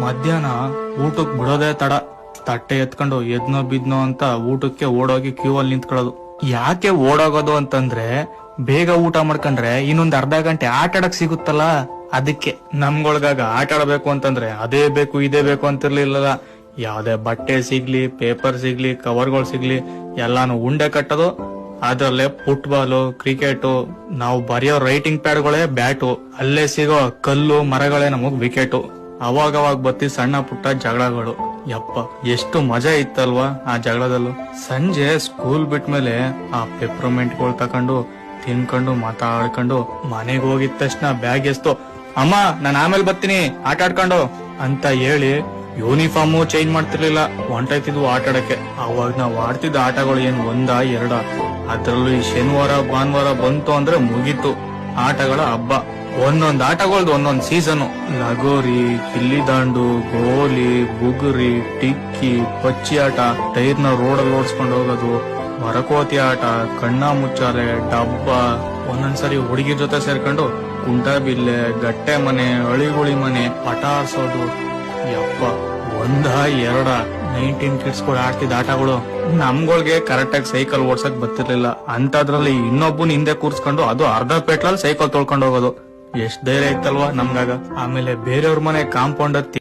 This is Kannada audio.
ಮಧ್ಯಾಹ್ನ ಊಟಕ್ ಬಿಡೋದೇ ತಡ. ತಟ್ಟೆ ಎತ್ಕೊಂಡು ಎದ್ನೋ ಬಿದ್ನೋ ಅಂತ ಊಟಕ್ಕೆ ಓಡೋಗಿ ಕ್ಯೂ ಅಲ್ಲಿ ನಿಂತ್ಕೊಳ್ಳೋದು. ಯಾಕೆ ಓಡೋಗೋದು ಅಂತಂದ್ರೆ ಬೇಗ ಊಟ ಮಾಡ್ಕೊಂಡ್ರೆ ಇನ್ನೊಂದ್ ಅರ್ಧ ಗಂಟೆ ಆಟ ಆಡಕ್ ಸಿಗುತ್ತಲ್ಲ, ಅದಕ್ಕೆ. ನಮ್ಗೊಳಗಾಗ ಆಟ ಆಡ್ಬೇಕು ಅಂತಂದ್ರೆ ಅದೇ ಬೇಕು ಇದೇ ಬೇಕು ಅಂತಿರ್ಲಿಲ್ಲ. ಯಾವ್ದೇ ಬಟ್ಟೆ ಸಿಗ್ಲಿ, ಪೇಪರ್ ಸಿಗ್ಲಿ, ಕವರ್ಗಳು ಸಿಗ್ಲಿ ಎಲ್ಲಾನು ಉಂಡೆ ಕಟ್ಟೋದು. ಅದ್ರಲ್ಲೇ ಫುಟ್ಬಾಲು, ಕ್ರಿಕೆಟು, ನಾವು ಬರೆಯೋ ರೈಟಿಂಗ್ ಪ್ಯಾಡ್ಗಳೇ ಬ್ಯಾಟು, ಅಲ್ಲೇ ಸಿಗೋ ಕಲ್ಲು ಮರಗಳೇ ನಮಗ್ ವಿಕೆಟು. ಅವಾಗವಾಗ ಬತ್ತಿ ಸಣ್ಣ ಪುಟ್ಟ ಜಗಳಗಳು. ಯಪ್ಪ ಎಷ್ಟು ಮಜಾ ಇತ್ತಲ್ವಾ ಆ ಜಗಳದಲ್ಲೂ. ಸಂಜೆ ಸ್ಕೂಲ್ ಬಿಟ್ಮೇಲೆ ಆ ಪೆಪ್ರಮೆಂಟ್ಗಳು ತಕೊಂಡು ತಿನ್ಕೊಂಡು ಮಾತಾಡ್ಕೊಂಡು ಮನೆಗೆ ಹೋಗಿದ ತಕ್ಷಣ ಬ್ಯಾಗ್ ಎಸ್ತು, ಅಮ್ಮ ನಾನು ಆಮೇಲೆ ಬರ್ತೀನಿ ಆಟ ಆಡ್ಕೊಂಡು ಅಂತ ಹೇಳಿ ಯೂನಿಫಾರ್ಮು ಚೇಂಜ್ ಮಾಡ್ತಿರ್ಲಿಲ್ಲ, ಹೊಂಟಾಯ್ತಿದ್ವು ಆಟ ಆಡಕ್ಕೆ. ಅವಾಗ ನಾವ್ ಆಡ್ತಿದ್ದ ಆಟಗಳು ಏನ್ ಒಂದಾ ಎರಡ, ಅದ್ರಲ್ಲೂ ಈ ಶನಿವಾರ ಭಾನುವಾರ ಬಂತು ಅಂದ್ರೆ ಮುಗೀತು ಆಟಗಳ ಹಬ್ಬ. ಒಂದೊಂದ್ ಆಟಗಳ್ದು ಒಂದೊಂದ್ ಸೀಸನ್. ಲಗೋರಿ, ಗಿಲ್ಲಿ ದಾಂಡು, ಗೋಲಿ, ಬುಗುರಿ, ಟಿಕ್ಕಿ, ಪಚ್ಚಿ ಆಟ, ಟೈರ್ನ ರೋಡಲ್ಲಿ ಓಡಿಸ್ಕೊಂಡು ಹೋಗೋದು, ಮರಕೋತಿ ಆಟ, ಕಣ್ಣ ಮುಚ್ಚಾಲೆ, ಡಬ್ಬ, ಒಂದೊಂದ್ಸರಿ ಹುಡುಗಿರ್ ಜೊತೆ ಸೇರ್ಕೊಂಡು ಕುಂಟಬಿಲ್ಲೆ, ಗಟ್ಟೆ ಮನೆ, ಅಳಿಗುಳಿ ಮನೆ, ಪಟ ಆರ್ಸೋದು. ಯಪ್ಪ ಒಂದ ಎರಡ 19 ಕಿಡ್ಸ್ಗಳು ಆಡ್ತಿದ್ದ ಆಟಗಳು. ನಮ್ಗಳ್ಗೆ ಕರೆಕ್ಟ್ ಆಗಿ ಸೈಕಲ್ ಓಡ್ಸಕ್ ಬರ್ತಿರ್ಲಿಲ್ಲ, ಅಂತದ್ರಲ್ಲಿ ಇನ್ನೊಬ್ಬನ್ ಹಿಂದೆ ಕೂರ್ಸ್ಕೊಂಡು ಅದು ಅರ್ಧ ಪೆಟ್ಲಲ್ಲಿ ಸೈಕಲ್ ತೊಳ್ಕೊಂಡು ಹೋಗೋದು. ಎಷ್ಟ್ ಧೈರ್ಯ ಇತ್ತಲ್ವಾ ನಮ್ಗಾಗ. ಆಮೇಲೆ ಬೇರೆಯವ್ರ ಮನೆ ಕಾಂಪೌಂಡ್ ಹತ್ತಿ